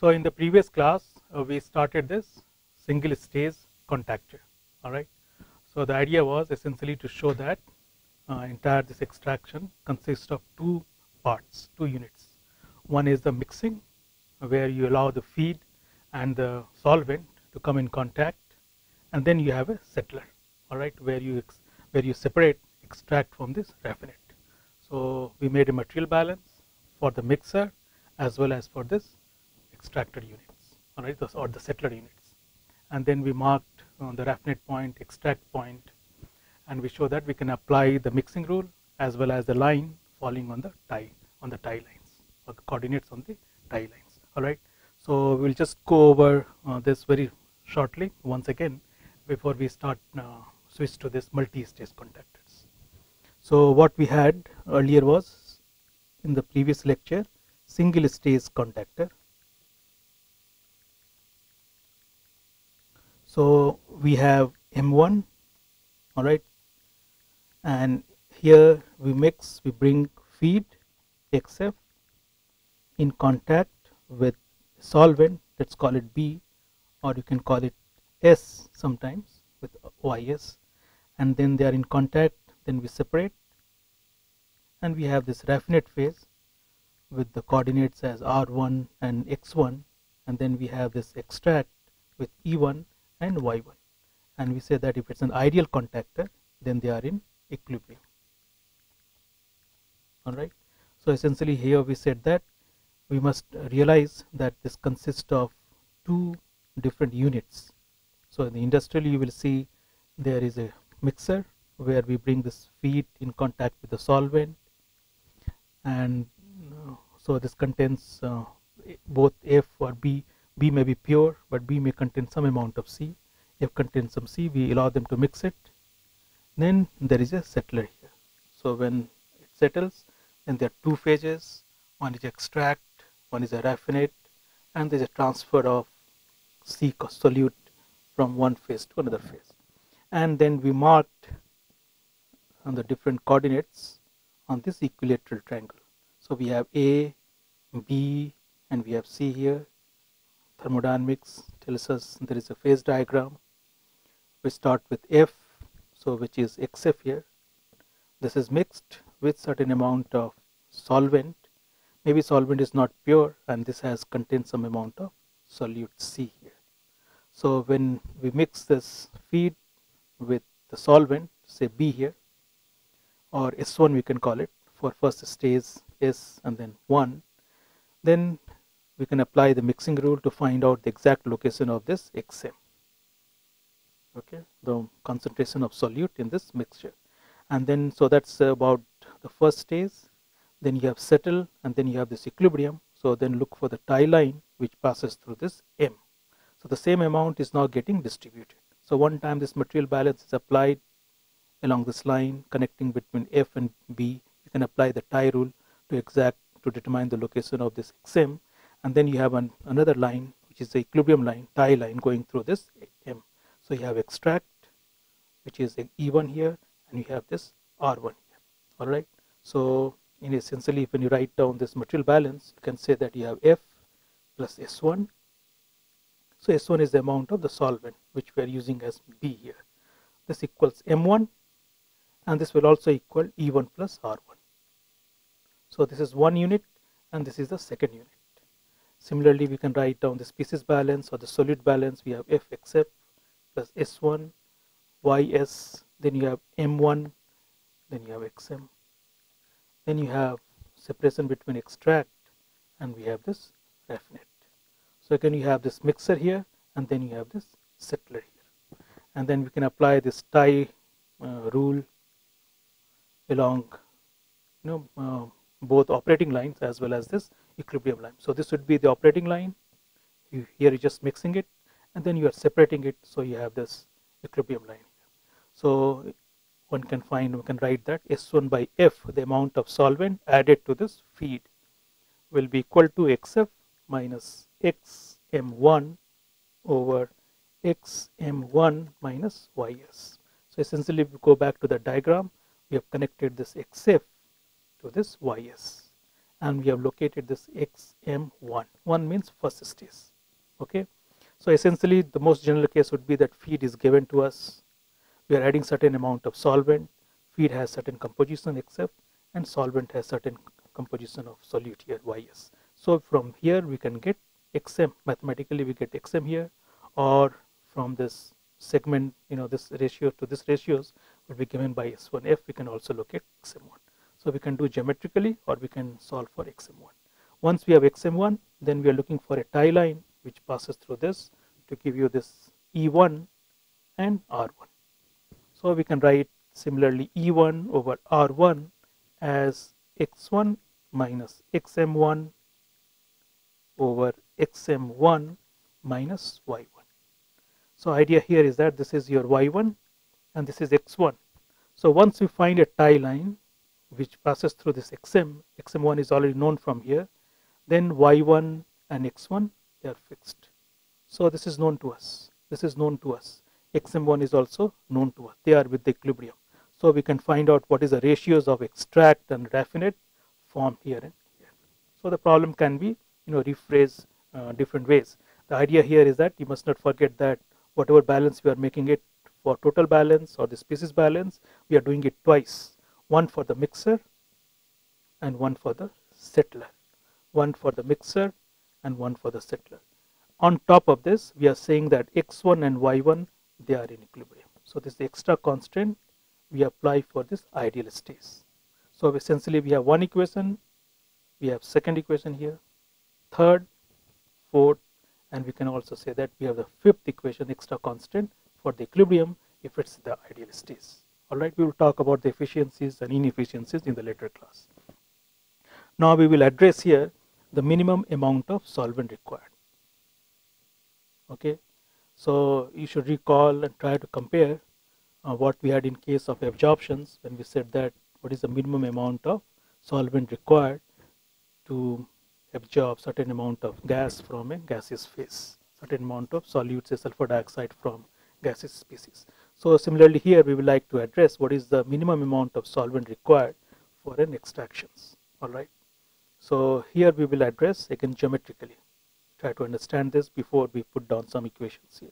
So in the previous class, we started this single stage contactor. All right. So the idea was essentially to show that entire this extraction consists of two parts, two units. One is the mixing, where you allow the feed and the solvent to come in contact, and then you have a settler. All right, where you separate, extract from this raffinate. So we made a material balance for the mixer as well as for this extracted units, all right, or the settler units, and then we marked the raffinate point, extract point, and we show that we can apply the mixing rule as well as the line falling on the tie lines, or the coordinates on the tie lines. All right, so we'll just go over this very shortly once again before we start switch to this multi-stage contactors. So what we had earlier was, in the previous lecture, single stage contactor. So we have M1, all right, and here we bring feed XF in contact with solvent, let's call it B, or you can call it S sometimes with YS, and then they are in contact, then we separate, and we have this raffinate phase with the coordinates as R1 and X1, and then we have this extract with E1 and Y1, and we say that if it's an ideal contactor, then they are in equilibrium. All right, so essentially here we said that we must realize that this consists of two different units. So in the industrial, you will see there is a mixer where we bring this feed in contact with the solvent, and so this contains both F or B. B may be pure, but B may contain some amount of C. F contains some C. We allow them to mix it. Then there is a settler here. So when it settles, then there are two phases. One is extract, one is a raffinate, and there is a transfer of C solute from one phase to another phase. And then we marked on the different coordinates on this equilateral triangle. So we have A, B, and we have C here. Thermodynamics tells us there is a phase diagram. We start with F, so which is XF here. This is mixed with certain amount of solvent. Maybe solvent is not pure, and this has contained some amount of solute C here. So when we mix this feed with the solvent, say B here, or S1 we can call it, for first stage S and then 1, then we can apply the mixing rule to find out the exact location of this XM, okay, the concentration of solute in this mixture. And then so that's about the first stage. Then you have settle, and then you have this equilibrium. So then look for the tie line which passes through this M. So the same amount is now getting distributed. So one time this material balance is applied along this line connecting between F and B, you can apply the tie rule to determine the location of this XM, and then you have another line which is the equilibrium line, tie line, going through this M. So you have extract, which is E1 here, and you have this R1 here. All right. So in essentially, when you write down this material balance, you can say that you have F plus S1. So S1 is the amount of the solvent which we are using as B here. This equals M1, and this will also equal E1 plus R1. So this is one unit, and this is the second unit. Similarly, we can write down the species balance or the solute balance. We have FXF plus S1, YS, then you have M1, then you have XM. Then you have separation between extract, and we have this raffinate. So again you have this mixer here, and then you have this settler here. And then we can apply this tie rule along both operating lines as well as this equilibrium line. So this would be the operating line. Here you're just mixing it, and then you are separating it, so you have this equilibrium line here. So we can write that S1 by F, the amount of solvent added to this feed, will be equal to XF minus XM1 over XM1 minus YS. So essentially, if we go back to the diagram, we have connected this XF to this YS, and we have located this XM1. S1 means first stage. Okay, so essentially the most general case would be that feed is given to us, we are adding certain amount of solvent, feed has certain composition XF and solvent has certain composition of solute here YS. So from here we can get XM, mathematically we get XM here, or from this segment, this ratio to this ratios will be given by S1F, we can also look at XM1. So we can do geometrically or we can solve for XM1. Once we have XM1, then we are looking for a tie line which passes through this to give you this E1 and R1. So we can write similarly E1 over R1 as X1 minus XM1 over XM1 minus Y1. So idea here is that this is your Y1 and this is X1. So once we find a tie line which passes through this XM1 is already known from here, then Y1 and X1 they are fixed. So this is known to us. This is known to us. XM1 is also known to us. They are with the equilibrium. So we can find out what is the ratios of extract and raffinate formed here and here. So the problem can be rephrased different ways. The idea here is that you must not forget that whatever balance we are making it for total balance or the species balance, we are doing it twice. One for the mixer and one for the settler. One for the mixer and one for the settler. On top of this, we are saying that X1 and Y1 they are in equilibrium. So this is the extra constant we apply for this ideal stage. So essentially we have one equation, we have second equation here, third, fourth, and we can also say that we have the fifth equation extra constant for the equilibrium if it's the ideal stage. Alright, we will talk about the efficiencies and inefficiencies in the later class. Now we will address here the minimum amount of solvent required. Okay, so you should recall and try to compare what we had in case of absorptions when we said that what is the minimum amount of solvent required to absorb certain amount of gas from a gaseous phase, certain amount of solute, say sulfur dioxide from gaseous species. So similarly here we would like to address what is the minimum amount of solvent required for an extractions. Alright, so here we will address again geometrically. Try to understand this before we put down some equations here.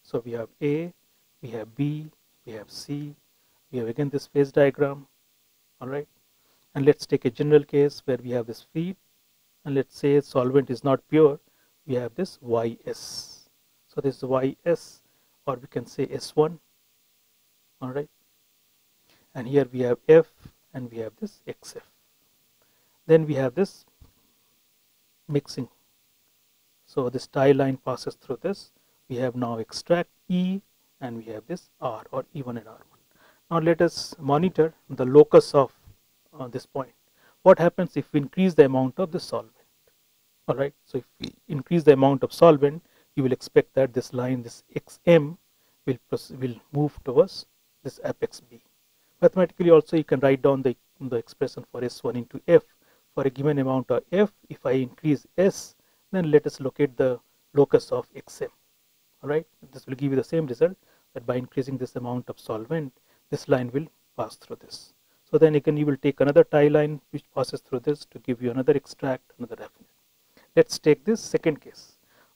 So we have A, we have B, we have C, we have again this phase diagram. Alright, and let's take a general case where we have this feed, and let's say solvent is not pure, we have this YS. So this is YS, or we can say S1. Alright, and here we have F and we have this XF. Then we have this mixing. So this tie line passes through this. We have now extract E and we have this R or E1 and R1. Now let us monitor the locus of this point. What happens if we increase the amount of the solvent? Alright, so if we increase the amount of solvent, you will expect that this line, this XM, will move towards this apex B. Mathematically also you can write down the expression for S1 into F. For a given amount of F, if I increase S, then let us locate the locus of XM. Alright, this will give you the same result, that by increasing this amount of solvent, this line will pass through this. So then again you will take another tie line which passes through this to give you another extract, another raffinate. Let's take this second case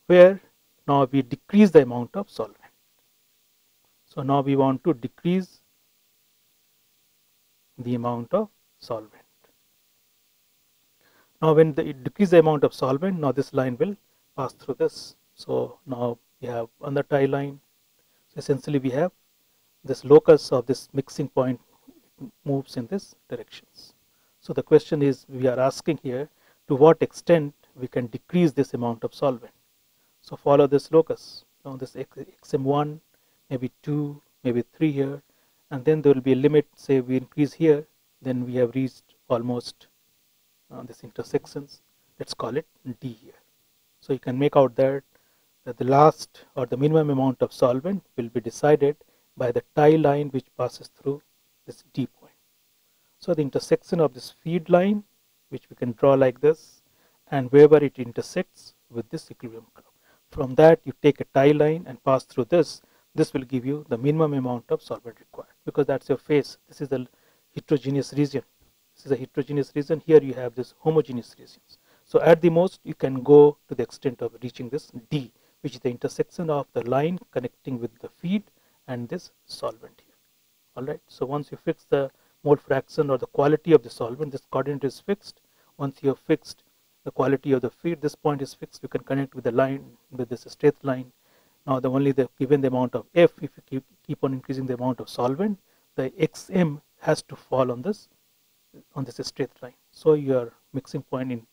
where now we decrease the amount of solvent. So now we want to decrease the amount of solvent. Now when it decrease the amount of solvent, now this line will pass through this. So now we have another tie line. So essentially we have this locus of this mixing point moves in this directions. So the question is, we are asking here to what extent we can decrease this amount of solvent. So follow this locus. Now this XM1, maybe 2, maybe 3 here, and then there will be a limit. Say we increase here, then we have reached almost this intersections. Let's call it D here. So you can make out that the last or the minimum amount of solvent will be decided by the tie line which passes through this D point. So the intersection of this feed line, which we can draw like this, and wherever it intersects with this equilibrium curve. From that you take a tie line and pass through this. This will give you the minimum amount of solvent required, because that's your phase. This is the heterogeneous region. This is a heterogeneous region. Here you have this homogeneous regions. So at the most you can go to the extent of reaching this D, which is the intersection of the line connecting with the feed and this solvent here. Alright, so once you fix the mole fraction or the quality of the solvent, this coordinate is fixed. Once you have fixed the quality of the feed, this point is fixed, you can connect with the line, with this straight line. Now given the amount of F, if you keep on increasing the amount of solvent, the XM has to fall on this straight line. So your mixing point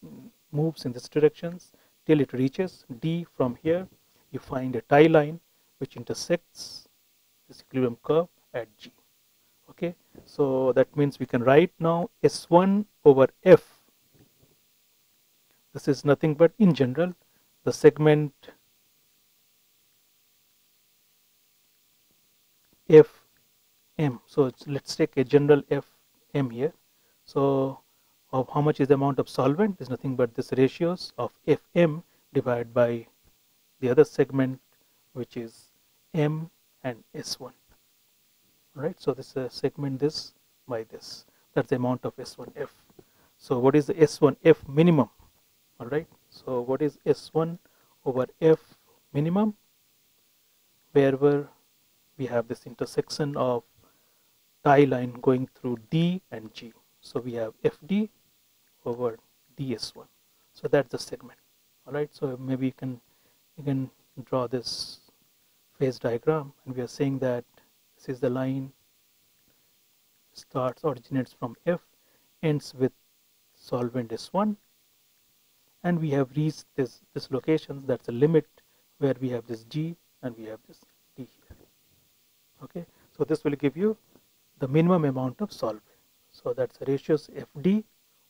moves in this directions till it reaches D. From here you find a tie line which intersects this equilibrium curve at G. Okay, so that means we can write now S1 over F. This is nothing but in general the segment FM. So let's take a general FM here. So of how much is the amount of solvent is nothing but this ratios of FM divided by the other segment, which is M and S1. Right, so this segment this by this, that's the amount of S1F. So what is the S1F minimum? All right, so what is S1 over F minimum? Wherever we have this intersection of tie line going through D and G, so we have FD over DS1. So that's the segment. All right, so maybe you can draw this phase diagram, and we are saying that this is the line originates from F, ends with solvent S1, and we have reached this location, that's the limit where we have this G and we have this D here. Okay, so this will give you the minimum amount of solvent. So that's the ratios FD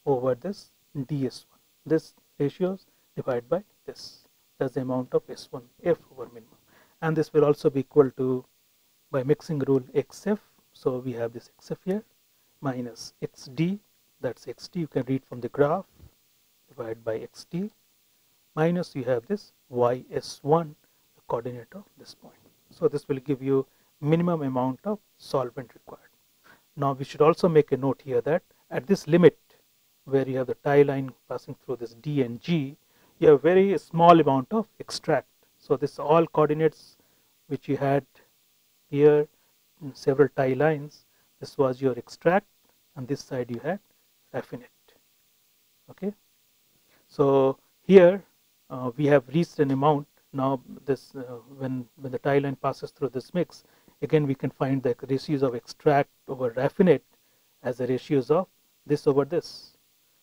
over this DS1. This ratios divided by this. That's the amount of S1F over minimum. And this will also be equal to, by mixing rule, XF. So we have this XF here minus XD, that's XD, you can read from the graph, divided by XD, minus you have this YS1, the coordinate of this point. So this will give you minimum amount of solvent required. Now we should also make a note here that at this limit where you have the tie line passing through this D and G, you have very small amount of extract. So this all coordinates which you had here in several tie lines, this was your extract, and this side you had raffinate. Okay, so here we have reached an amount. Now this when the tie line passes through this mix, again we can find the ratios of extract over raffinate as the ratios of this over this.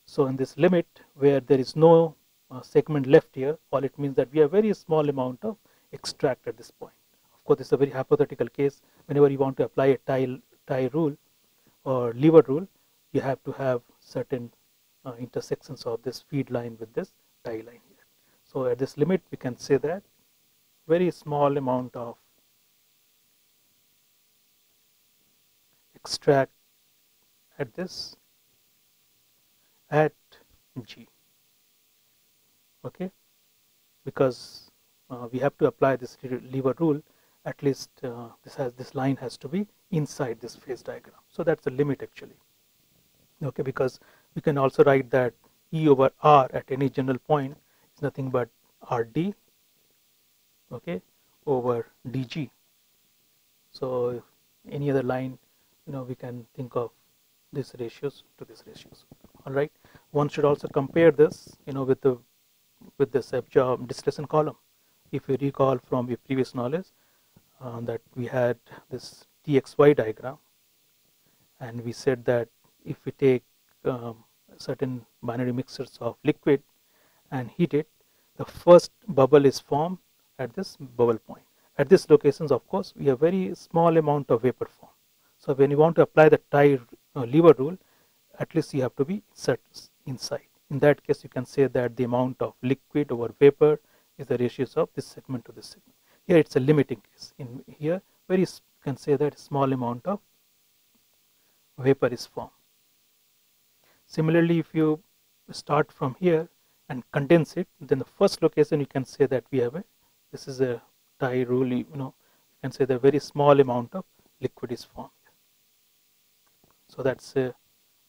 So in this limit where there is no segment left here, all it means that we have very small amount of extract at this point. Of course, this is a very hypothetical case. Whenever you want to apply a tie rule or lever rule, you have to have certain intersections of this feed line with this tie line here. So at this limit we can say that very small amount of extract at this at G. Okay, because we have to apply this lever rule, at least this line has to be inside this phase diagram. So that's the limit actually. Okay, because we can also write that E over R at any general point is nothing but RD, okay, over DG. So if any other line, we can think of these ratios to these ratios. All right, one should also compare this, with this distillation column. If you recall from your previous knowledge that we had this TXY diagram, and we said that if we take certain binary mixtures of liquid and heat it, the first bubble is formed at this bubble point. At these locations, of course, we have very small amount of vapor form. So when you want to apply the tie lever rule, at least you have to be set inside. In that case, you can say that the amount of liquid over vapor is the ratios of this segment to this segment. Here it's a limiting case. In here, you can say that a small amount of vapor is formed. Similarly, if you start from here and condense it, then the first location you can say that we have this is a tie rule. You can say that very small amount of liquid is formed. So that's a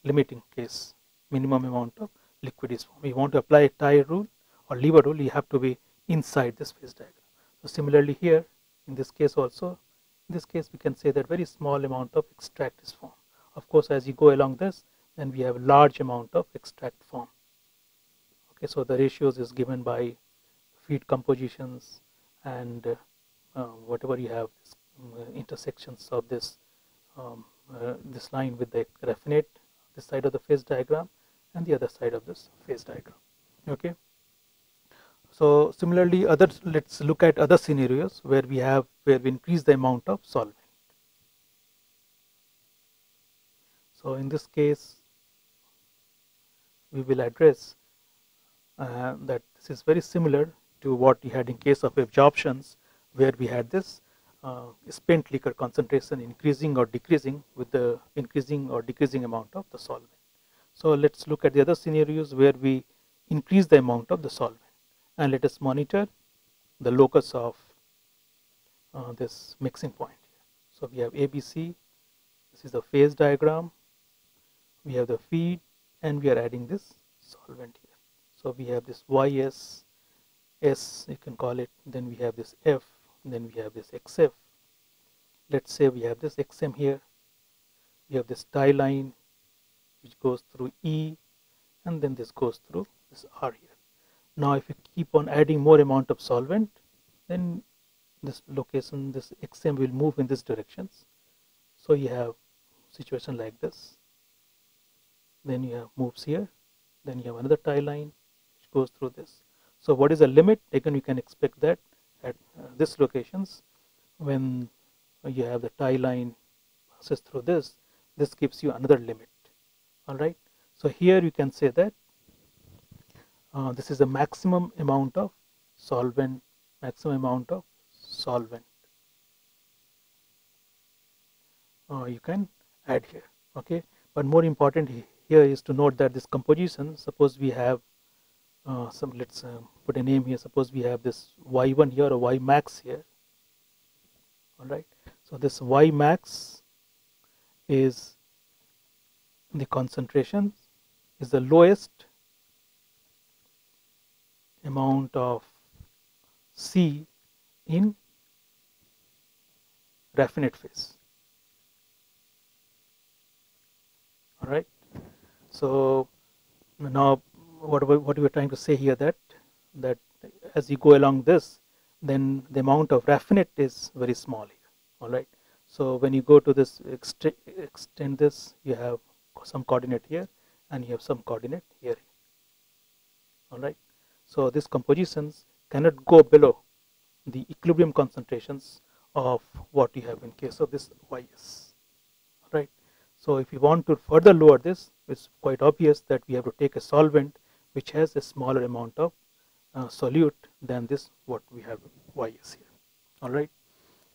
limiting case, minimum amount of liquid is formed. You want to apply a tie rule or lever rule, you have to be inside this phase diagram. So similarly here, in this case also, in this case we can say that very small amount of extract is formed. Of course, as you go along this, then we have a large amount of extract formed. Okay, so the ratios is given by feed compositions and whatever you have, intersections of this this line with the raffinate, this side of the phase diagram and the other side of this phase diagram. Okay. So similarly, let's look at other scenarios where we increase the amount of solvent. So in this case, we will address that this is very similar to what we had in case of absorptions, where we had this spent liquor concentration increasing or decreasing with the increasing or decreasing amount of the solvent. So let's look at the other scenarios where we increase the amount of the solvent, and let us monitor the locus of this mixing point here. So we have ABC, this is the phase diagram, we have the feed, and we are adding this solvent here. So we have this YS, S you can call it, then we have this F, then we have this XF. Let's say we have this XM here, we have this tie line which goes through E, and then this goes through this R here. Now if you keep on adding more amount of solvent, then this location, this XM will move in this directions. So you have situation like this, then you have moves here, then you have another tie line which goes through this. So what is the limit? Again, you can expect that at this locations, when you have the tie line passes through this gives you another limit. All right. So here you can say that this is the maximum amount of solvent, you can add here. Okay. But more important here is to note that this composition, suppose we have let's put a name here, suppose we have this Y1 here or Y max here. All right. So this Y max is the concentration, is the lowest amount of C in raffinate phase. All right. So now what we are trying to say here, that as you go along this, then the amount of raffinate is very small here. All right. So when you go to this extend this, you have some coordinate here and you have some coordinate here. All right. So these compositions cannot go below the equilibrium concentrations of what you have in case of this YS. All right. So if you want to further lower this, it's quite obvious that we have to take a solvent which has a smaller amount of solute than this what we have YS here. All right.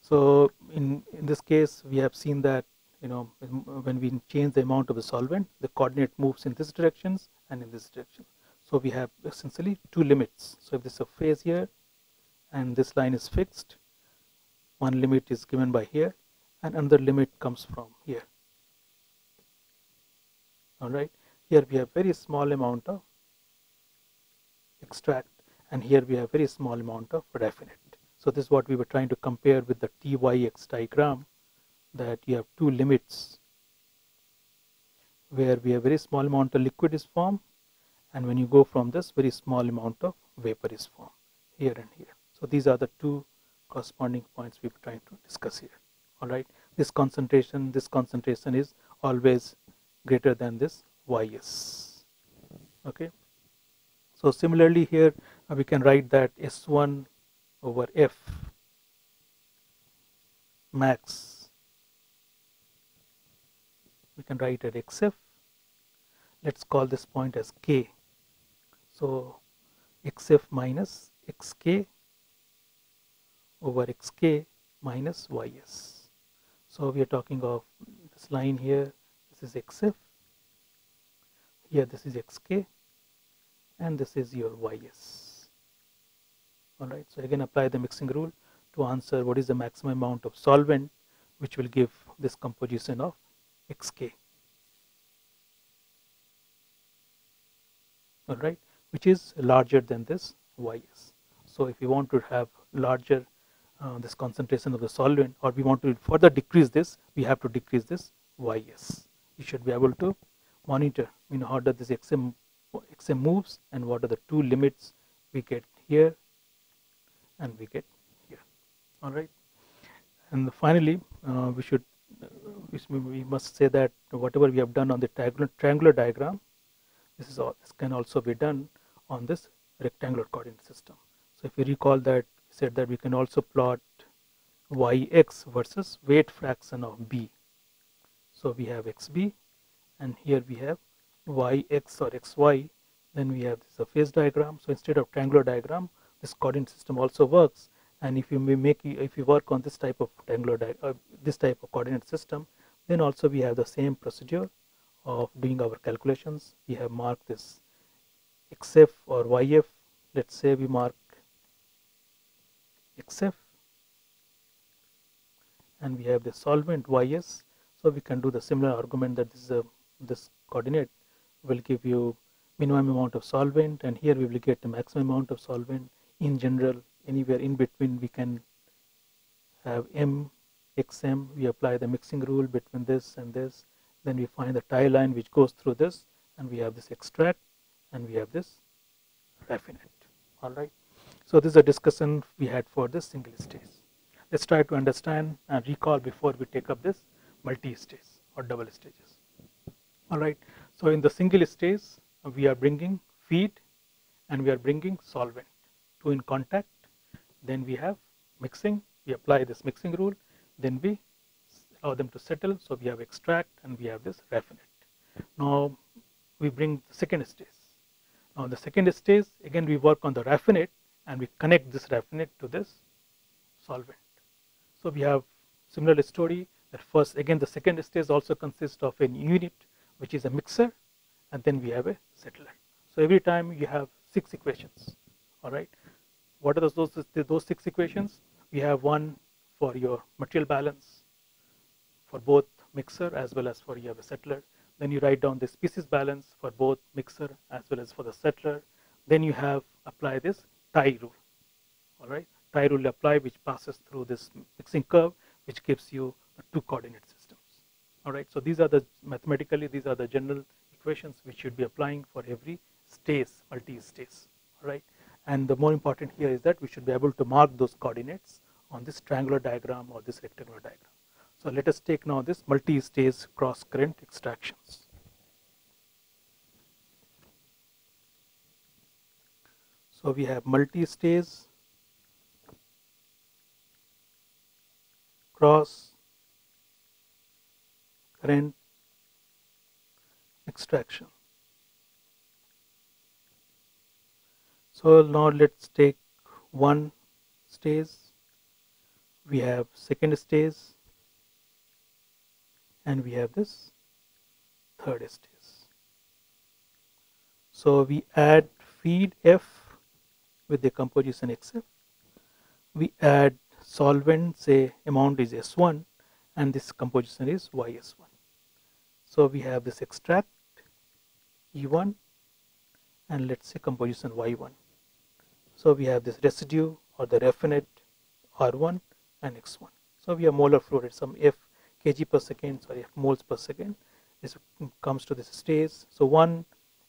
So in this case, we have seen that when we change the amount of the solvent, the coordinate moves in this directions and in this direction. So we have essentially two limits. So if this is a phase here and this line is fixed, one limit is given by here and another limit comes from here. All right. Here we have very small amount of extract and here we have very small amount of raffinate. So this is what we were trying to compare with the TYX diagram, that you have two limits where we have very small amount of liquid is formed, and when you go from this, very small amount of vapor is formed here and here. So these are the two corresponding points we were trying to discuss here. All right. This concentration is always greater than this YS. Okay. So similarly here we can write that S1 over F max, we can write at XF. Let's call this point as K. So XF minus XK over XK minus YS. So we are talking of this line here, this is XF, here this is XK, and this is your YS. All right. So again, apply the mixing rule to answer what is the maximum amount of solvent which will give this composition of XK. all right, which is larger than this Ys. So if you want to have larger this concentration of the solvent, or we want to further decrease this, we have to decrease this Ys. You should be able to monitor, how does this Xm moves, and what are the two limits we get here and we get here. All right, and finally we must say that whatever we have done on the triangular diagram, this can also be done on this rectangular coordinate system. So if you recall that we said that we can also plot Yx versus weight fraction of B. So we have Xb, and here we have Yx or Xy. Then we have this phase diagram. So instead of triangular diagram, this coordinate system also works. And if you work on this type of this type of coordinate system, then also we have the same procedure of doing our calculations. We have marked this Xf or Yf. Let's say we mark Xf, and we have the solvent Ys. So we can do the similar argument that this coordinate will give you minimum amount of solvent, and here we will get the maximum amount of solvent. In general, anywhere in between we can have M, Xm. We apply the mixing rule between this and this. Then we find the tie line which goes through this, and we have this extract, and we have this raffinate. All right. So this is a discussion we had for this single stage. Let's try to understand and recall before we take up this multi-stage or double stages. All right. So in the single stage, we are bringing feed and we are bringing solvent, two in contact. Then we have mixing. We apply this mixing rule. Then we allow them to settle. So we have extract and we have this raffinate. Now we bring the second stage. Now the second stage, again we work on the raffinate and we connect this raffinate to this solvent. So we have similar story that first, again the second stage also consists of a unit which is a mixer, and then we have a settler. So every time you have 6 equations. All right. What are those 6 equations? We have one for your material balance for both mixer as well as for you have a settler. Then you write down the species balance for both mixer as well as for the settler. Then you have apply this tie rule. All right, tie rule apply, which passes through this mixing curve, which gives you the 2 coordinate systems. All right, so these are the mathematically these are the general equations which should be applying for every stage, multi-stage. All right, and the more important here is that we should be able to mark those coordinates on this triangular diagram or this rectangular diagram. So let us take now this multi-stage cross-current extractions. So we have multi-stage cross-current extraction. So now let's take one stage. We have second stage, and we have this third stage. So we add feed F with the composition Xf. We add solvent, say amount is S1, and this composition is Ys1. So we have this extract E1, and let's say composition Y1. So we have this residue or the raffinate R1 and X1. So we have molar flow rate, some F kg per second, sorry, F moles per second. This comes to this stage. So one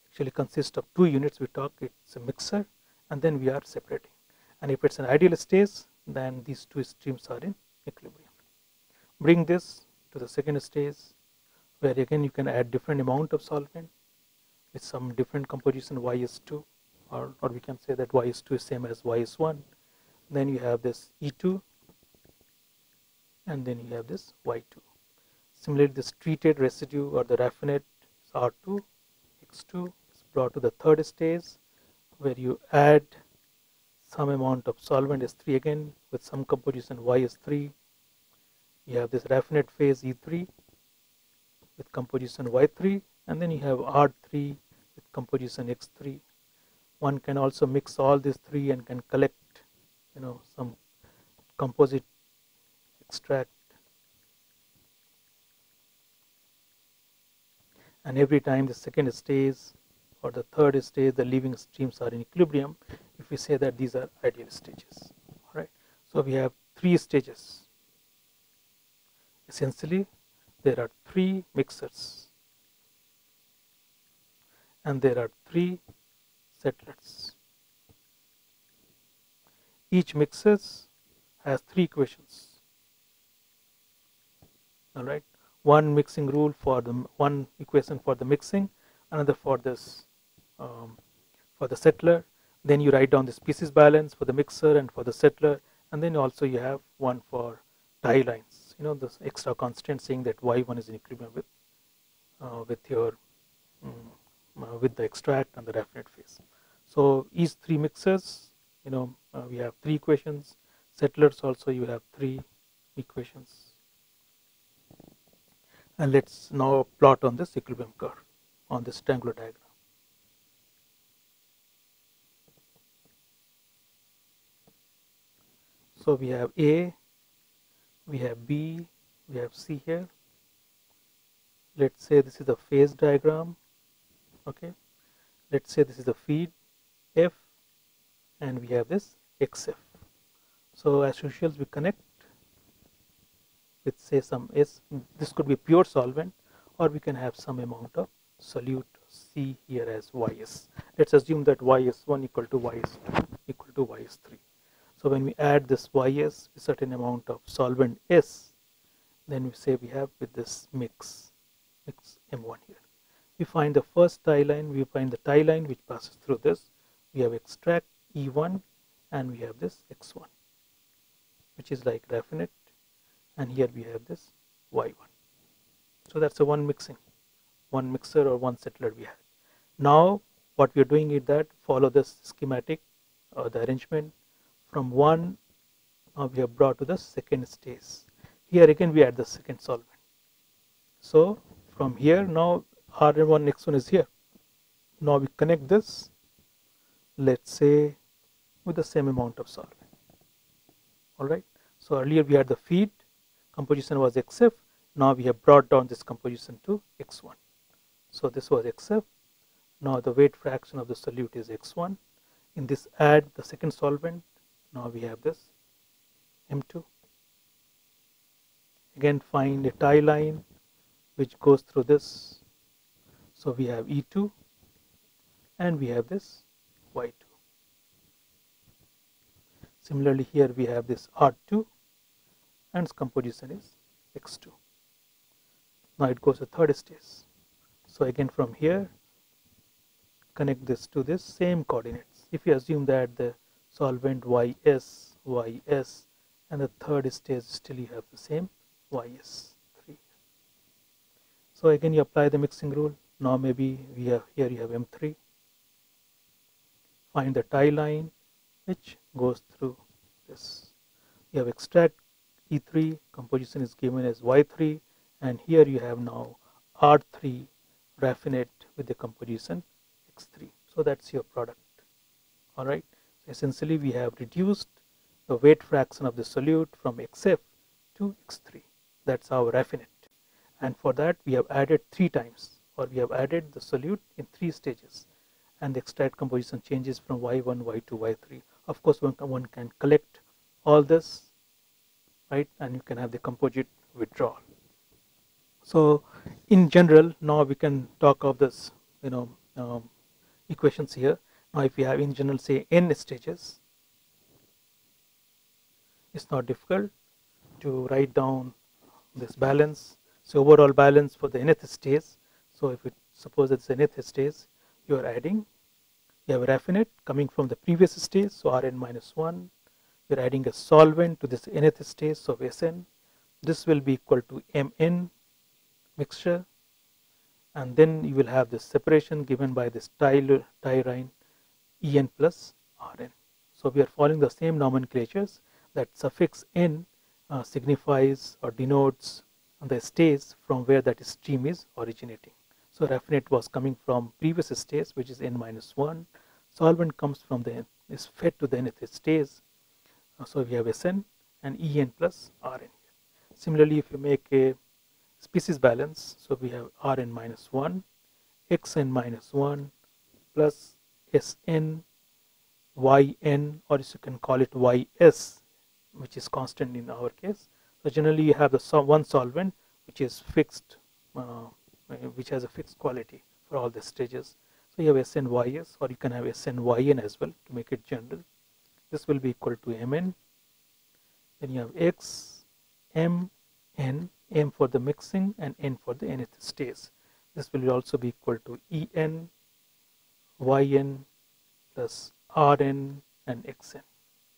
actually consists of 2 units. We talk it's a mixer, and then we are separating. And if it's an ideal stage, then these 2 streams are in equilibrium. Bring this to the second stage, where again you can add different amount of solvent with some different composition Ys2, or we can say that Ys2 is same as Ys1. Then you have this E2, and then you have this Y2. Similarly, this treated residue or the raffinate is R2, X2 is brought to the third stage, where you add some amount of solvent S3 again with some composition Ys3. You have this raffinate phase E3 with composition Y3, and then you have R3 with composition X3. One can also mix all these 3 and can collect, some composite extract. And every time the second stage or the third stage, the leaving streams are in equilibrium, if we say that these are ideal stages. All right. So we have 3 stages. Essentially, there are 3 mixers and there are 3 settlers. Each mixer has 3 equations. All right. One mixing rule for the one equation for the mixing, another for this for the settler. Then you write down the species balance for the mixer and for the settler, and then also you have one for tie lines. You know, this extra constant saying that y1 is in equilibrium with your with the extract and the raffinate phase. So each 3 mixers, you know, we have 3 equations. Settlers also you have 3 equations. And let's now plot on this equilibrium curve on this triangular diagram. So we have A, we have B, we have C here. Let's say this is the phase diagram. Okay. Let's say this is the feed F, and we have this XF. So as usual, we connect with say some S. This could be pure solvent, or we can have some amount of solute C here as YS. Let's assume that YS1 equal to YS2 equal to YS3. So when we add this YS a certain amount of solvent S, then we say we have with this mix M1 here. We find the first tie line, we find the tie line which passes through this. We have extract E1 and we have this X1, which is like raffinate, and here we have this Y1. So that's a one mixer or one settler we had. Now what we are doing is that follow this schematic or the arrangement from one. We have brought to the second stage. Here again we add the second solvent. So from here now Rn1 X1 is here. Now we connect this, let's say, with the same amount of solvent. All right. So earlier we had the feed composition was XF. Now we have brought down this composition to X1. So this was XF. Now the weight fraction of the solute is X1. In this add the second solvent. Now we have this M2. Again find a tie line which goes through this. So we have E2 and we have this Y2. Similarly here we have this R2 and its composition is X2. Now it goes to third stage. So again from here connect this to this same coordinates. If you assume that the solvent YS, YS, and the third stage still you have the same YS3. So again you apply the mixing rule. Now maybe we have here you have M3. Find the tie line which goes through this. You have extract E3, composition is given as Y3, and here you have now R3 raffinate with the composition X3. So that's your product. All right. So essentially we have reduced the weight fraction of the solute from XF to X3. That's our raffinate. And for that we have added 3 times, or we have added the solute in 3 stages, and the extract composition changes from Y1, Y2, Y3. Of course one can collect all this, right, and you can have the composite withdrawal. So in general now we can talk of this, you know, equations here. Now if we have in general say n stages, it's not difficult to write down this balance. So overall balance for the nth stage. So if it suppose it's the nth stage, you are adding, you have a raffinate coming from the previous stage, so Rn minus 1. You are adding a solvent to this nth stage, so Sn. This will be equal to Mn mixture, and then you will have this separation given by this tie line En plus Rn. So we are following the same nomenclatures, that suffix n signifies or denotes the stage from where that stream is originating. So raffinate was coming from previous stage, which is n minus 1. Solvent comes from the is fed to the nth stage. So we have Sn and En plus Rn here. Similarly, if you make a species balance, so we have Rn minus 1, Xn minus 1, plus Sn Yn, or you can call it Ys, which is constant in our case. So generally you have the one solvent which is fixed, which has a fixed quality for all the stages. So you have SnYs, or you can have SnYn as well to make it general. This will be equal to Mn. Then you have X, M, N, M for the mixing and N for the nth stage. This will also be equal to En, Yn plus Rn and Xn.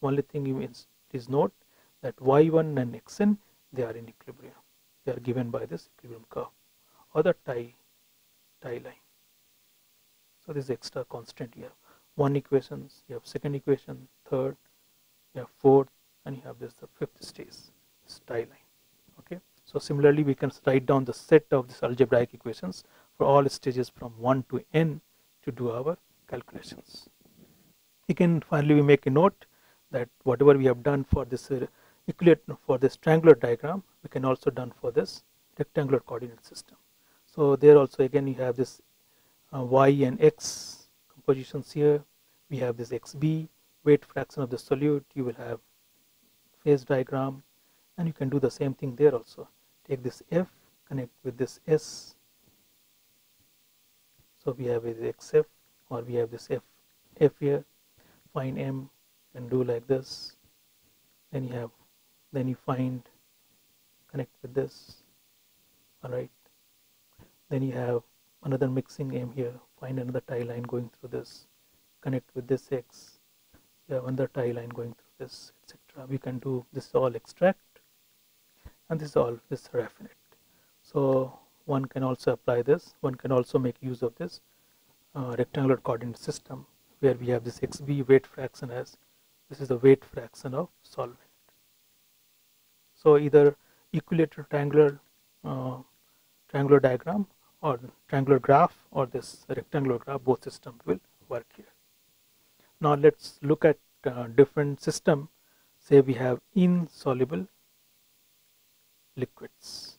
Only thing you is note that Y1 and Xn, they are in equilibrium. They are given by this equilibrium curve or the tie line. So this is extra constant. You have one equation, you have second equation, third, you have fourth, and you have this the fifth stage, this tie line. Okay. So similarly, we can write down the set of these algebraic equations for all stages from 1 to n to do our calculations. Again, finally, we make a note that whatever we have done for this for this triangular diagram, we can also done for this rectangular coordinate system. So there also again you have this y and x compositions here. We have this xb, weight fraction of the solute. You will have phase diagram, and you can do the same thing there also. Take this f, connect with this s. So we have this xf, or we have this f here. Find m and do like this. Then you find, connect with this. All right. Then you have another mixing m here. Find another tie line going through this. Connect with this x. You have another tie line going through this, etc. We can do this all extract, and this is all this raffinate. So one can also apply this. One can also make use of this rectangular coordinate system, where we have this xb weight fraction as this is the weight fraction of solvent. So either equilateral triangular diagram or triangular graph or this rectangular graph, both systems will work here. Now let's look at different system. Say we have insoluble liquids.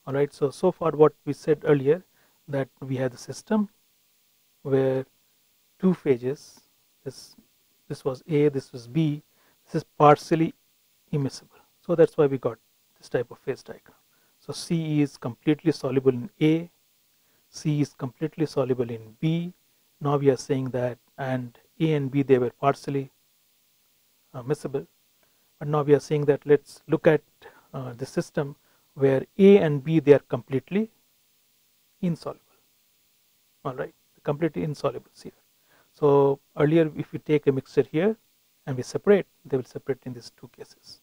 All right. So far what we said earlier, that we have the system where two phases. This was A, this was B. This is partially immiscible. So that's why we got this type of phase diagram. So C is completely soluble in A, C is completely soluble in B. Now we are saying that, and A and B, they were partially miscible. But now we are saying that let's look at the system where A and B, they are completely insoluble. All right, completely insoluble here. So earlier, if we take a mixture here and we separate, they will separate in these two cases,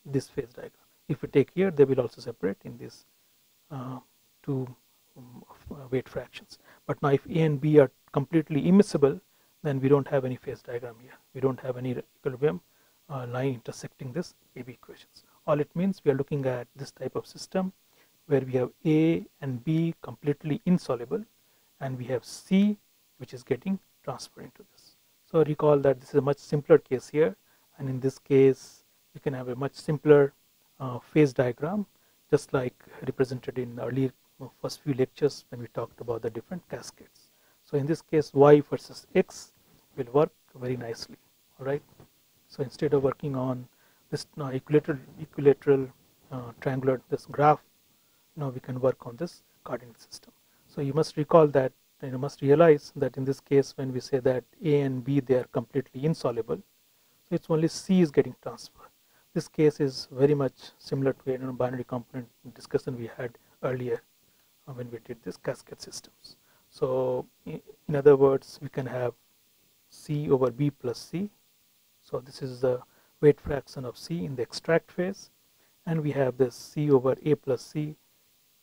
this phase diagram. If we take here, they will also separate in these two weight fractions. But now if A and B are completely immiscible, then we don't have any phase diagram here. We don't have any equilibrium line intersecting this AB equations. All it means, we are looking at this type of system where we have A and B completely insoluble, and we have C which is getting transferred into this. So recall that this is a much simpler case here, and in this case you can have a much simpler phase diagram, just like represented in earlier first few lectures when we talked about the different cascades. So in this case, y versus x will work very nicely. All right. So instead of working on this equilateral triangular this graph, now we can work on this coordinate system. So you must recall that, and you must realize that in this case, when we say that A and B, they are completely insoluble, so it's only C is getting transferred. This case is very much similar to a binary component discussion we had earlier when we did this cascade systems. So in other words, we can have C over B plus C. So this is the weight fraction of C in the extract phase, and we have this C over A plus C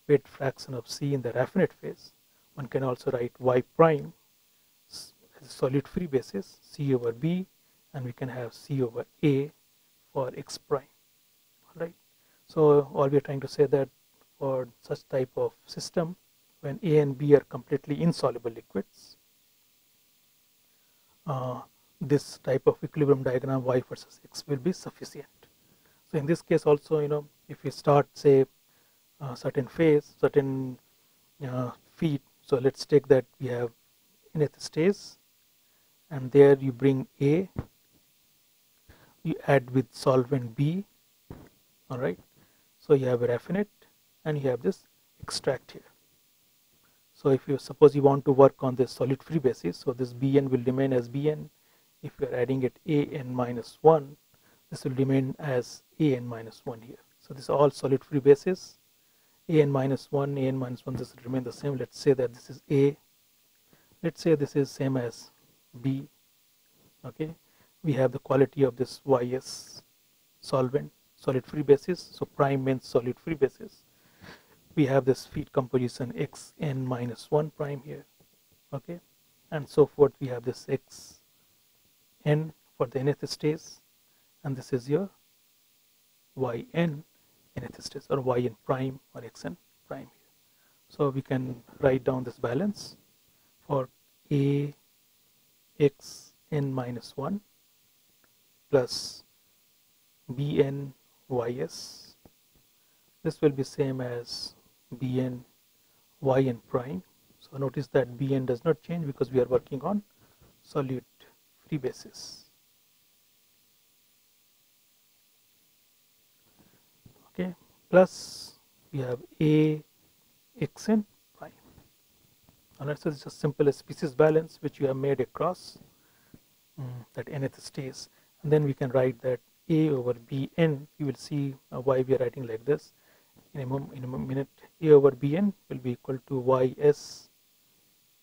weight fraction of C in the raffinate phase. One can also write Y prime as a solute free basis, C over B, and we can have C over A for X prime. All right. So all we are trying to say that for such type of system, when A and B are completely insoluble liquids, this type of equilibrium diagram Y versus X will be sufficient. So in this case also, if we start say certain phase, certain feet, so let's take that we have nth stage, and there you bring A, you add with solvent B. All right, so you have a raffinate and you have this extract here. So if you suppose you want to work on this solid free basis, so this Bn will remain as Bn. If you are adding it An minus 1, this will remain as An minus 1 here. So this is all solid free basis. An minus 1, An minus 1, this will remain the same. Let's say that this is A. Let's say this is same as B. Okay, we have the quality of this Ys solvent, solid free basis. So prime means solid free basis. We have this feed composition Xn minus 1 prime here. Okay, and so forth. We have this Xn for the nth stage, and this is your Yn nth stage, or Yn prime or Xn prime here. So we can write down this balance for A Xn minus 1 plus Bn Ys. This will be same as Bn Yn prime. So notice that Bn does not change because we are working on solid free basis. Okay, plus we have A Xn prime. Alright, so this is a simple species balance which you have made across that nth stage, and then we can write that A over Bn. You will see why we are writing like this in a minute. A over Bn will be equal to Ys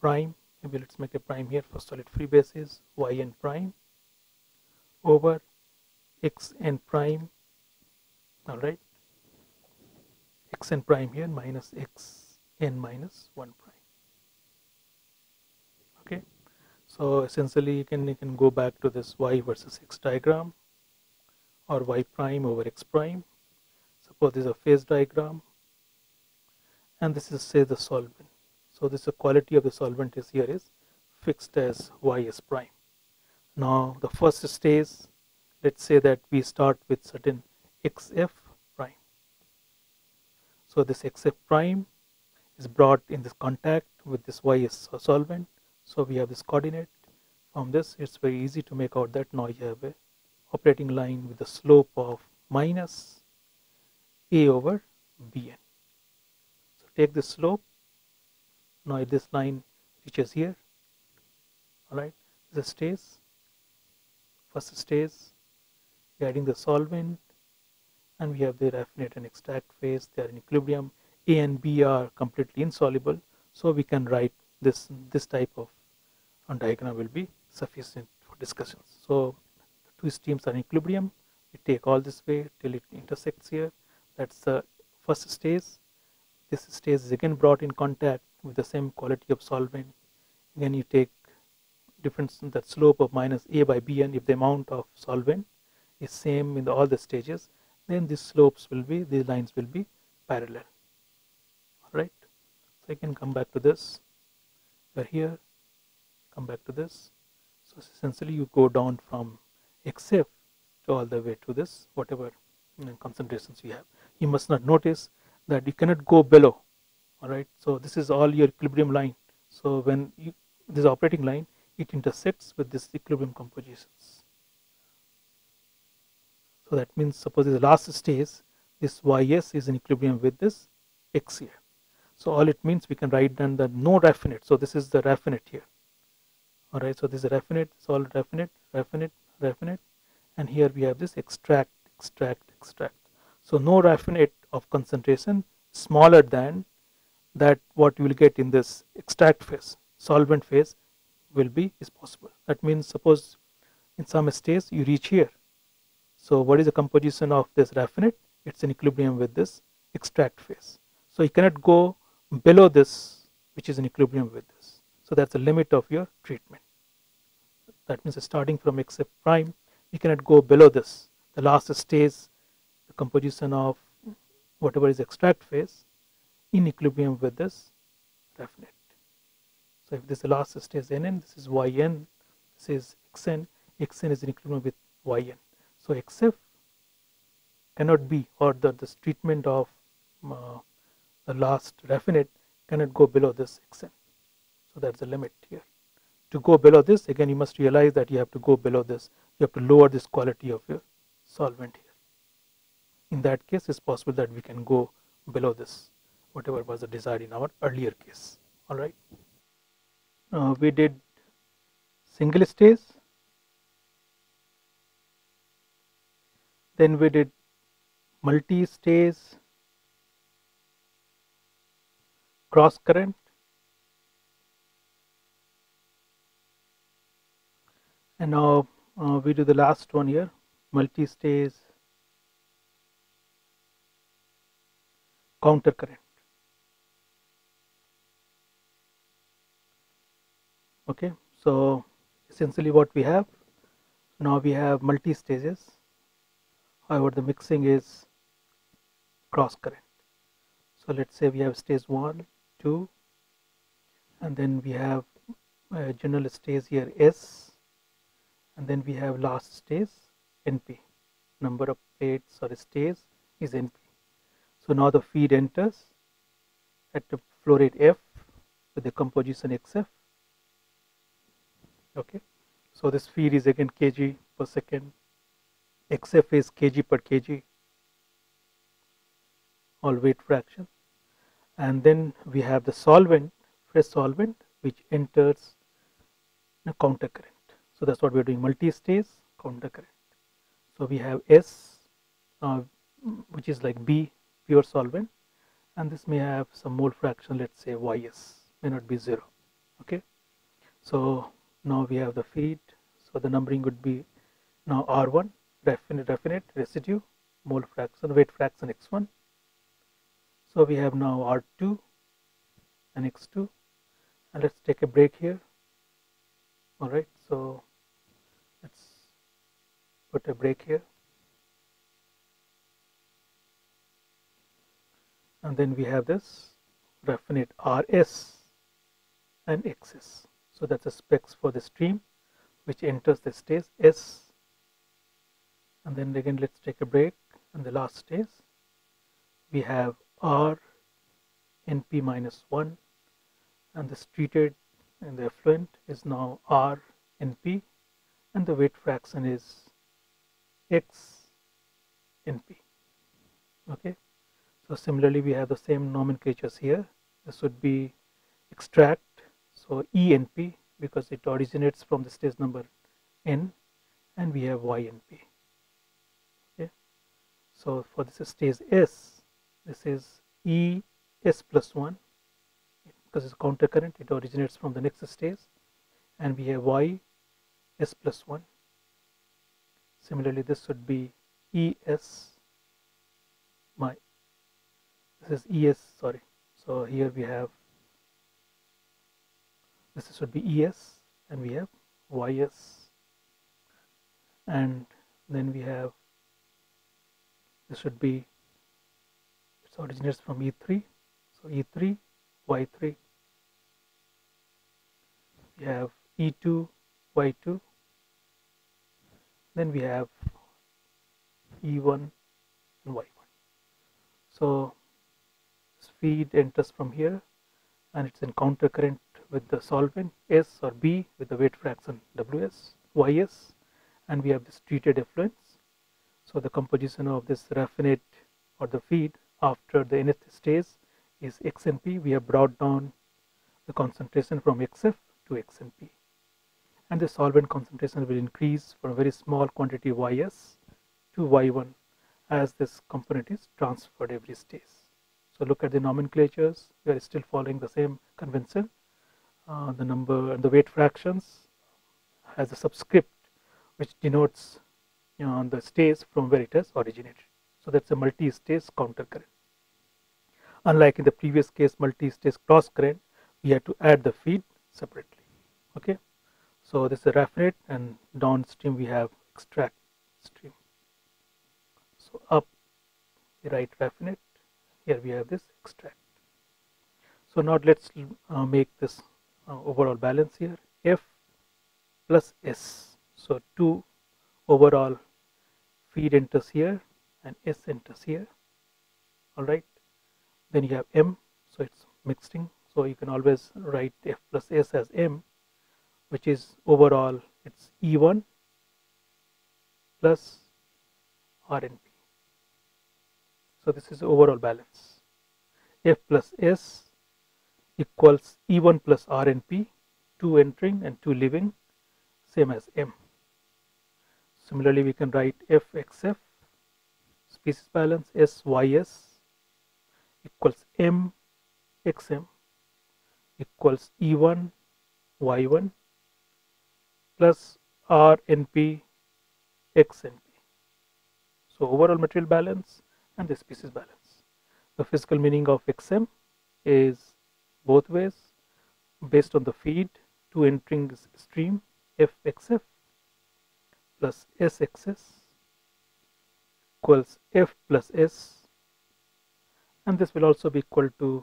prime, maybe let's make a prime here for solid free basis, Yn prime over Xn prime. Alright, Xn prime here minus Xn minus 1 prime. Okay, so essentially you can go back to this Y versus X diagram, or Y prime over X prime. Suppose this is a phase diagram, and this is, say, the solvent. So this, the quality of the solvent is here is fixed as Ys prime. Now the first stage, let's say that we start with certain Xf prime. So this Xf prime is brought in this contact with this Ys solvent. So we have this coordinate. From this, it's very easy to make out that now you have a operating line with the slope of minus A over Bn. So take the slope. Now this line reaches here. Alright, this is stage. First stage, we are adding the solvent, and we have the raffinate and extract phase. They are in equilibrium. A and B are completely insoluble, so we can write this type of diagram will be sufficient for discussions. So the two streams are in equilibrium. We take all this way till it intersects here. That's the first stage. This stage is again brought in contact with the same quality of solvent. Again you take difference in that slope of minus A by Bn. If the amount of solvent is same in all the stages, then these slopes will be, these lines will be parallel. Alright, so I can come back to this. We are here, come back to this. So essentially you go down from Xf to all the way to this, whatever concentrations you have. You must not notice that you cannot go below. Alright, so this is all your equilibrium line. So when you, this operating line, it intersects with this equilibrium compositions. So that means suppose the last stage, this Ys is in equilibrium with this X here. So all it means, we can write down the no raffinate. So this is the raffinate here. Alright, so this is raffinate, it's all raffinate, raffinate, raffinate, and here we have this extract, extract, extract. So no raffinate of concentration smaller than that what you will get in this extract phase, solvent phase is possible. That means suppose in some stage you reach here. So what is the composition of this raffinate? It's in equilibrium with this extract phase. So you cannot go below this, which is in equilibrium with this. So that's the limit of your treatment. That means starting from Xf prime, you cannot go below this. The last stage, the composition of whatever is extract phase in equilibrium with this raffinate. So if this is the last stage Nn, this is Yn, this is Xn, Xn is in equilibrium with Yn. So Xf cannot be, or this treatment of the last raffinate cannot go below this Xn. So that's the limit here. to go below this, again you must realize that you have to go below this. You have to lower this quality of your solvent here. In that case, it's possible that we can go below this, whatever was the desired in our earlier case. All right. We did single stage, then we did multi-stage, cross current, and now we do the last one here, multi-stage countercurrent. Okay, so essentially what we have now, we have multi stages, however the mixing is cross current. So let's say we have stage 1, 2, and then we have a general stage here S, and then we have last stage NP, number of plates or stage is NP. So now the feed enters at the flow rate F with the composition XF. Okay, so this feed is again kg per second, XF is kg per kg, all weight fraction, and then we have the solvent, fresh solvent, which enters the countercurrent. So that's what we are doing, multi-stage countercurrent. So we have S, which is like B, pure solvent, and this may have some mole fraction, let's say YS, may not be 0. Okay, so now we have the feed, so the numbering would be now R1, definite residue, mole fraction, weight fraction X1. So we have now R2 and X2, and let's take a break here. All right, so let's put a break here, and then we have this definite RS and XS. So that's the specs for the stream which enters the stage S, and then again let's take a break, and the last stage we have R NP minus 1, and this treated in the effluent is now R NP, and the weight fraction is X NP. Okay, so similarly we have the same nomenclatures here. This would be extract, so ENP, because it originates from the stage number N, and we have YNP. Okay, so for this stage S, this is ES plus 1, because it's countercurrent, it originates from the next stage, and we have YS plus 1. Similarly, this would be ES, this is ES, sorry, so here we have, this should be ES, and we have YS, and then we have, this should be, it originates from E3, so E3, Y3, we have E2, Y2, then we have E1 and Y1. So this feed enters from here, and it's in countercurrent with the solvent S or B with the weight fraction WS, YS, and we have this treated effluents. So the composition of this raffinate or the feed after the nth stage is XNP. We have brought down the concentration from XF to XNP, and the solvent concentration will increase from a very small quantity YS to Y1 as this component is transferred every stage. So look at the nomenclatures, we are still following the same convention. The number and the weight fractions has a subscript which denotes the stage from where it has originated. So that's a multi-stage countercurrent. Unlike in the previous case, multi-stage cross current, we had to add the feed separately. Okay, so this is a raffinate, and downstream we have extract stream. So up we write raffinate, here we have this extract. So now let's make this overall balance here, F plus S. So 2 overall feed enters here and S enters here. All right, then you have M, so it's mixing, so you can always write F plus S as M, which is overall it's E1 plus RNP. So this is the overall balance. F plus S equals E1 plus RNP, 2 entering and 2 leaving, same as M. Similarly, we can write FXF, species balance SYS equals MXM equals E1 Y1 plus RNP XNP. So overall material balance and the species balance. The physical meaning of XM is both ways based on the feed, 2 entering stream FXF plus SXS equals F plus S, and this will also be equal to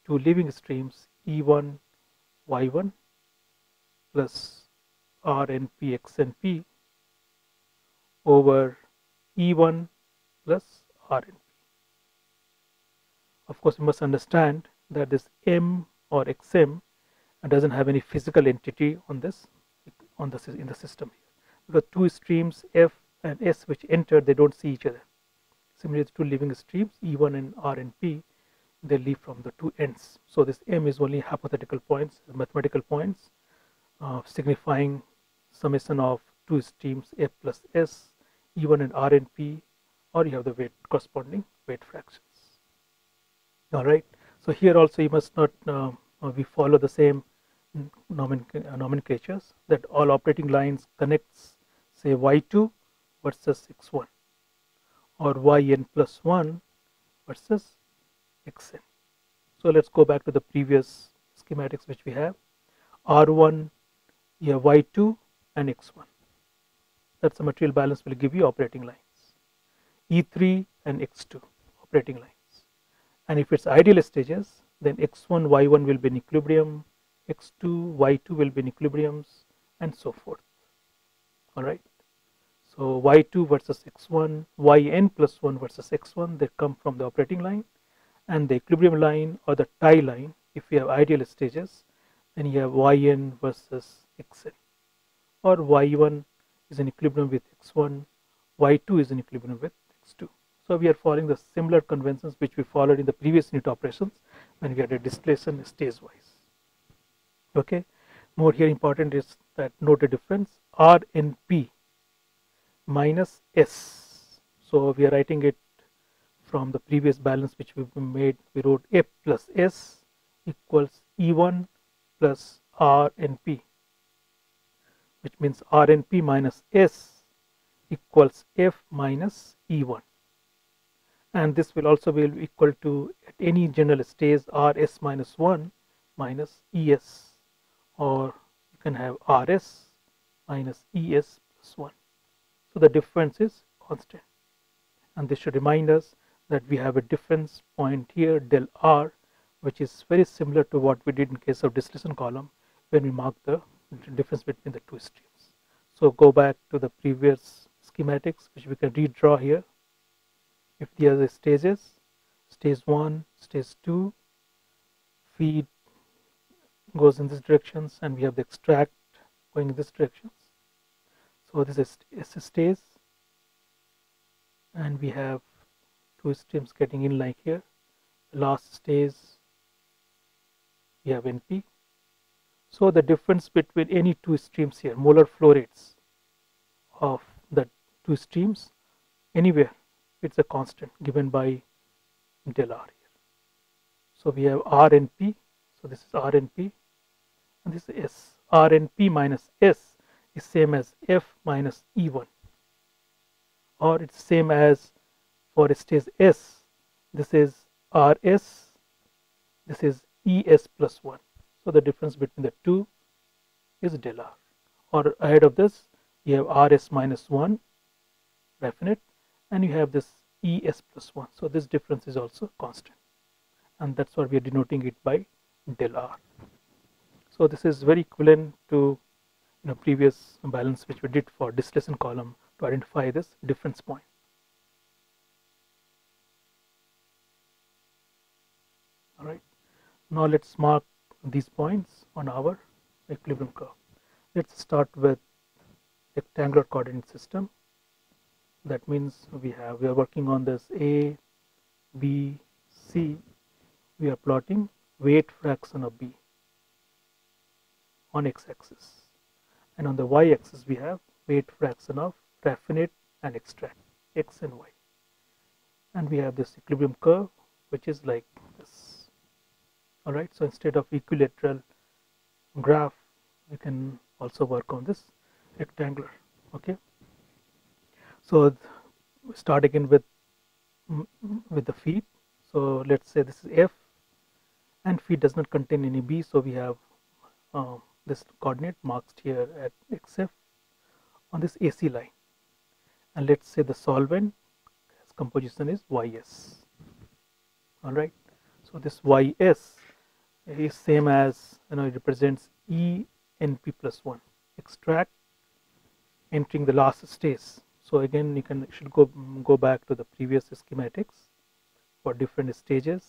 2 leaving streams E1 Y1 plus RNP XNP over E1 plus RNP. Of course, you must understand that this M or XM doesn't have any physical entity on this in the system here, because 2 streams F and S which enter, they don't see each other. Similarly, the 2 leaving streams E1 and R and P, they leave from the 2 ends. So this M is only hypothetical points, mathematical points, signifying summation of 2 streams F plus S, E1 and R and P, or you have the weight corresponding weight fractions. All right. So here also you must not we follow the same nomenclatures, that all operating lines connects, say Y2 versus X1 or Yn plus 1 versus Xn. So let's go back to the previous schematics which we have. R1, you have Y2 and X1. That's the material balance will give you operating lines. E3 and X2 operating lines. And if it's ideal stages, then X1, Y1 will be in equilibrium, X2, Y2 will be in equilibriums, and so forth. All right. So Y2 versus X1, Yn plus 1 versus X1, they come from the operating line, and the equilibrium line or the tie line, if you have ideal stages, then you have Yn versus Xn, or Y1 is in equilibrium with X1, Y2 is in equilibrium with X2. So we are following the similar conventions which we followed in the previous unit operations when we had a distillation stage wise. Okay. More here important is that note the difference, RNP minus S. So we are writing it from the previous balance which we made. We wrote F plus S equals E1 plus RNP, which means RNP minus S equals F minus E1. And this will also be equal to, at any general stage, Rs minus 1 minus Es, or you can have Rs minus Es plus 1. So the difference is constant, and this should remind us that we have a difference point here, del R, which is very similar to what we did in case of distillation column when we marked the difference between the 2 streams. So go back to the previous schematics which we can redraw here. If there are the stages, stage 1, stage 2, feed goes in this directions, and we have the extract going in this directions. So this is S stage, and we have 2 streams getting in like here. The last stage we have NP. So the difference between any 2 streams here, molar flow rates of the 2 streams anywhere, it's a constant given by del R here. So we have R and P. So this is R and P, and this is S. R and P minus S is same as F minus E1, or it's same as for stage S. This is RS. This is ES plus 1. So the difference between the 2 is del R. Or ahead of this, you have RS minus 1, definite, and you have this Es plus 1. So this difference is also constant, and that's what we are denoting it by del R. So this is very equivalent to previous balance which we did for distillation column to identify this difference point. All right. Now let's mark these points on our equilibrium curve. Let's start with rectangular coordinate system. That means we are working on this A, B, C. We are plotting weight fraction of B on x-axis, and on the y-axis we have weight fraction of raffinate and extract, x and y, and we have this equilibrium curve which is like this. Alright, so instead of equilateral graph we can also work on this rectangular. Okay, so start again with the feet. So let's say this is F, and feet does not contain any B, so we have this coordinate marked here at xf on this AC line, and let's say the solvent composition is ys. Alright, so this ys is same as, it represents ENP plus 1, extract entering the last stage. So again you should go back to the previous schematics for different stages.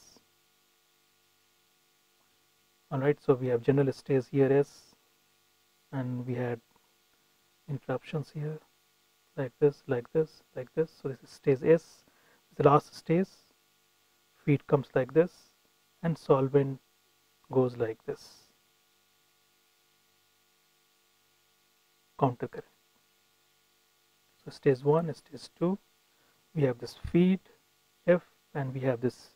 Alright, so we have general stage here S, and we had interruptions here like this, like this, like this. So this is stage S, the last stage. Feed comes like this, and solvent goes like this, countercurrent. So stage 1, stage 2, we have this feed F, and we have this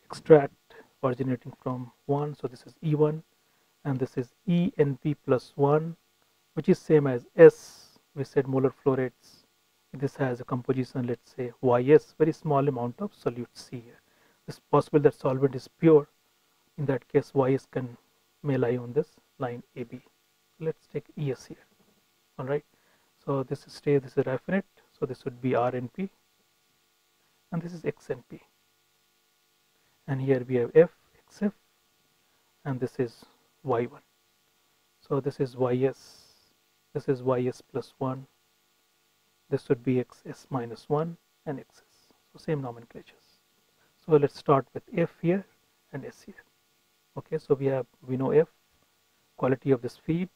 extract originating from 1, so this is E1, and this is ENP plus 1, which is same as S. We said molar flow rates. This has a composition, let's say ys, very small amount of solute C here. It's possible that solvent is pure. In that case, ys may lie on this line AB. Let's take ES here. All right, so this is raffinate, so this would be RNP, and this is XNP, and here we have F, XF, and this is Y1. So this is YS, this is YS plus 1, this would be XS minus 1, and XS. So same nomenclatures. So let's start with F here and S here. Okay, so we know F, quality of this feed,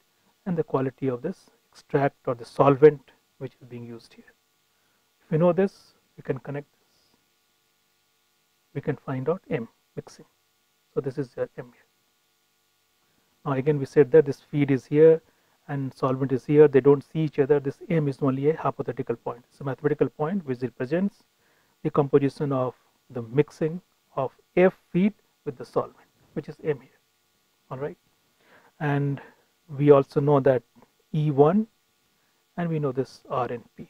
and the quality of this extract or the solvent which is being used here. If we know this, we can connect this. We can find out M, mixing. So this is your M here. Now again we said that this feed is here and solvent is here. They don't see each other. This M is only a hypothetical point. It's a mathematical point which represents the composition of the mixing of F feed with the solvent, which is M here. All right, and we also know that E1, and we know this R and P.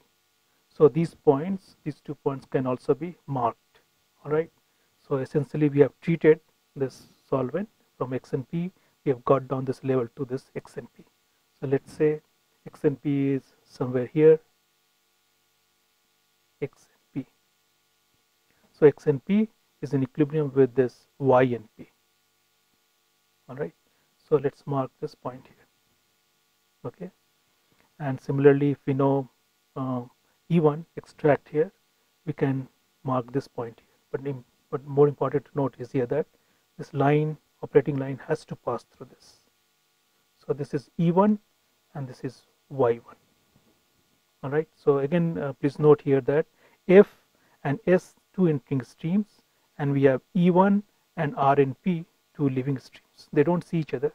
So these points, these 2 points can also be marked. All right, so essentially we have treated this solvent from X and P. We have got down this level to this X and P. So let's say X and P is somewhere here, X and P. So X and P is in equilibrium with this Y and P. All right, so let's mark this point here. Okay, and similarly, if we know E1 extract here, we can mark this point here. But more important to note is here that this line, operating line, has to pass through this. So this is E1 and this is Y1. All right, so again please note here that F and S, 2 entering streams, and we have E1 and R and P, 2 leaving streams. They don't see each other.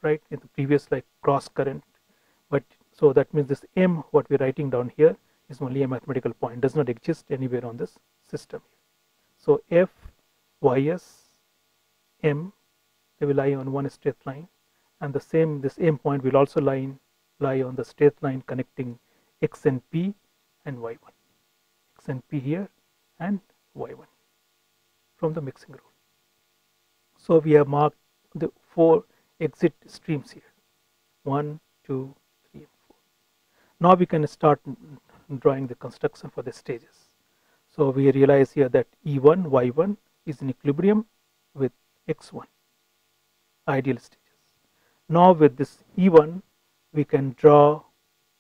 Right, in the previous like cross current, but so that means this M, what we're writing down here, is only a mathematical point, does not exist anywhere on this system. So F, Ys, M, they will lie on one straight line, and this M point will also lie on the straight line connecting X and P and Y1. X and P here and Y1 from the mixing rule. So we have marked the 4 exit streams here, 1, 2, 3, and 4. Now we can start drawing the construction for the stages. So we realize here that E1, Y1 is in equilibrium with X1, ideal stages. Now with this E1, we can draw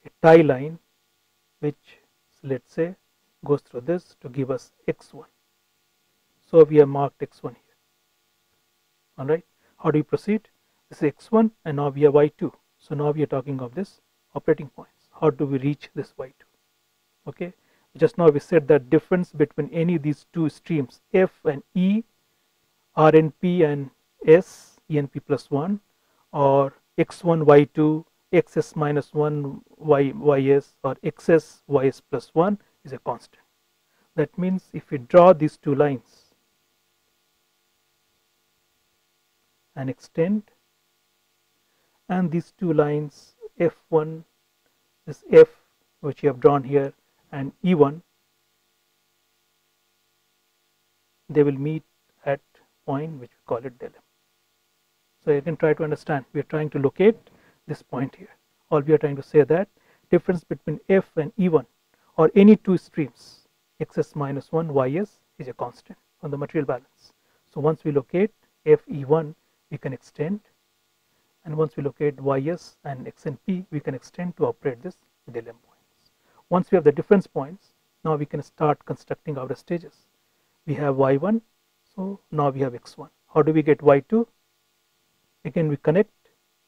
a tie line which, let's say, goes through this to give us X1. So we have marked X1 here. All right, how do we proceed? This is X1, and now we have Y2. So now we are talking of this operating points. How do we reach this y2? Okay, just now we said that difference between any of these two streams, F and E, RNP and S, ENP plus 1, or x1 y2 xs minus 1 ys, or xs ys plus 1 is a constant. That means if we draw these two lines and extend, and these two lines f1, this f which you have drawn here, and E1, they will meet at point which we call it del m. So you can try to understand, we are trying to locate this point here. All we are trying to say that difference between f and E1 or any two streams xs minus 1 ys is a constant on the material balance. So once we locate f E1, we can extend, and once we locate ys and x and p, we can extend to operate this del m points. Once we have the difference points, now we can start constructing our stages. We have y1, so now we have x1. How do we get y2? Again, we connect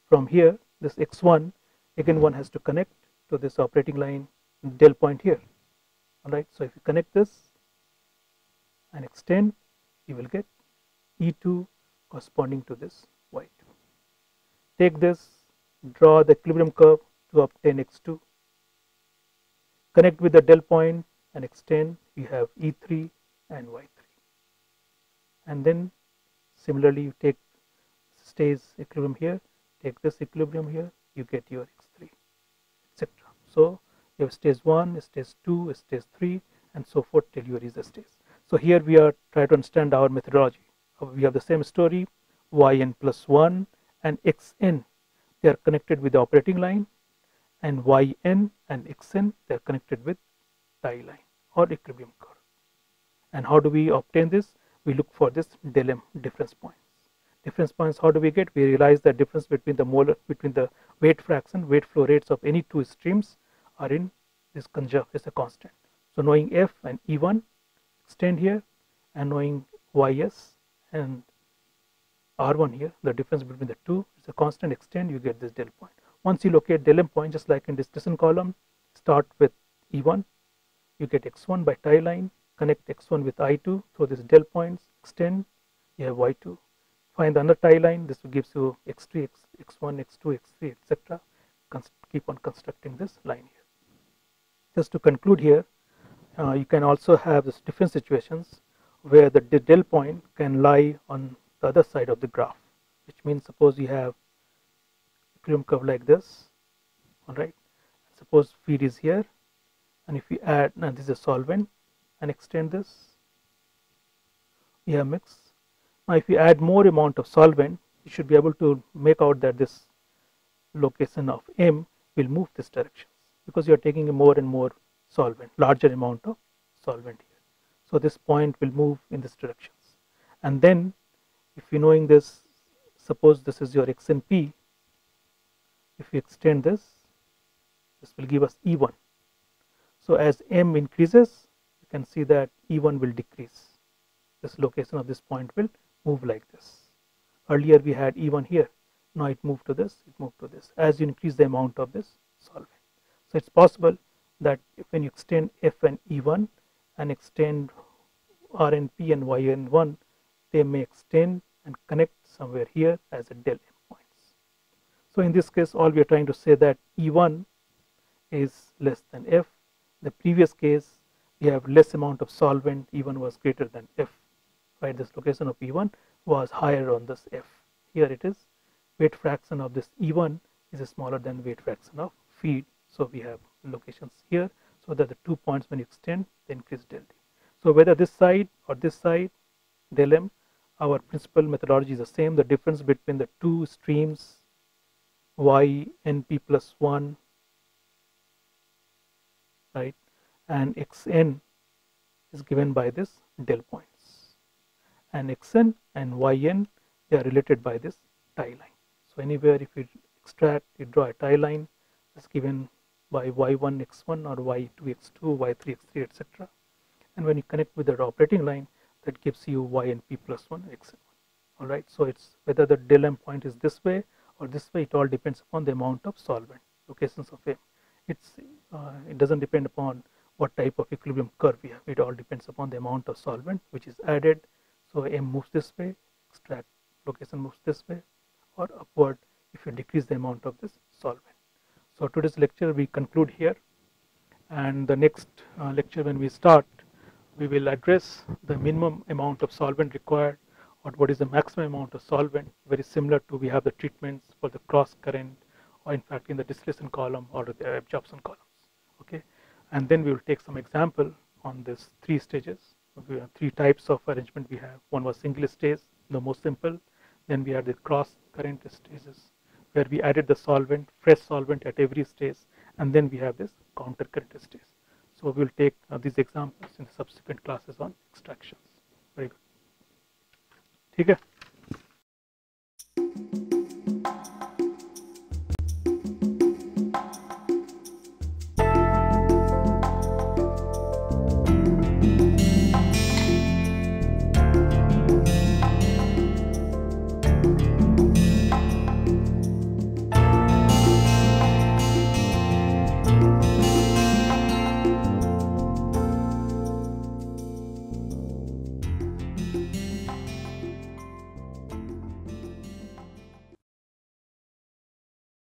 from here, this x1, again one has to connect to this operating line del point here. Alright, so if you connect this and extend, you will get E2 corresponding to this y2. Take this, draw the equilibrium curve to obtain x2, connect with the del point and extend, you have E3 and y3. And then similarly you take stage equilibrium here, take this equilibrium here, you get your x3, etc. So you have stage 1, stage 2, stage 3, and so forth till you reach the stage. So here we are trying to understand our methodology. We have the same story, yn plus 1 and xn, they are connected with the operating line, and yn and xn, they are connected with tie line or equilibrium curve. And how do we obtain this? We look for this del m difference points. Difference points, how do we get? We realize that difference between the weight fraction, weight flow rates of any two streams are in this conjunct is a constant. So knowing f and E1, extend here, and knowing ys and R1 here, the difference between the two is a constant, extend, you get this del point. Once you locate del m point, just like in this descent column, start with E1, you get x1 by tie line, connect x1 with I2 through this del points, extend, you have y2. Find the other tie line, this gives you x3, x1, x2, x3, etc. Keep on constructing this line here. Just to conclude here, you can also have this different situations where the del point can lie on the other side of the graph, which means suppose you have equilibrium curve like this, alright. Suppose feed is here, and if we add, now this is a solvent, and extend this, you have mix. Now if you add more amount of solvent, you should be able to make out that this location of M will move this direction, because you are taking a more and more solvent, larger amount of solvent here. So this point will move in this directions. And then if you knowing this, suppose this is your x and p, if you extend this, this will give us E1. So as M increases, you can see that E1 will decrease. This location of this point will move like this. Earlier we had E1 here, now it moved to this, it moved to this, as you increase the amount of this solvent. So it's possible that if when you extend F and E1 and extend R and P and Y and 1, they may extend and connect somewhere here as a del M points. So in this case, all we are trying to say that E1 is less than F. The previous case, we have less amount of solvent, E1 was greater than F. Right, this location of E1 was higher on this F. Here it is, weight fraction of this E1 is smaller than weight fraction of feed. So we have locations here, so that the 2 points when you extend, they increase del D. So whether this side or this side, del M, our principal methodology is the same. The difference between the two streams, y np plus 1, right, and xn is given by this del points. And xn and yn, they are related by this tie line. So anywhere if you extract, you draw a tie line, is given by y1 x1 or y2 x2, y3 x3, etc. And when you connect with the operating line, that gives you y and p plus 1 xn1. All right. So it's whether the del m point is this way or this way. It all depends upon the amount of solvent, locations of M. It doesn't depend upon what type of equilibrium curve we have. It all depends upon the amount of solvent which is added. So M moves this way, extract location moves this way, or upward if you decrease the amount of this solvent. So today's lecture we conclude here, and the next lecture when we start, we will address the minimum amount of solvent required, or what is the maximum amount of solvent, very similar to we have the treatments for the cross current, or in fact in the distillation column or the absorption columns. Okay, and then we will take some example on this 3 stages. We have 3 types of arrangement we have. One was single stage, the most simple. Then we had the cross current stages where we added the solvent, fresh solvent at every stage, and then we have this countercurrent stage. So we will take these examples in the subsequent classes on extractions. Very good. ठीक है.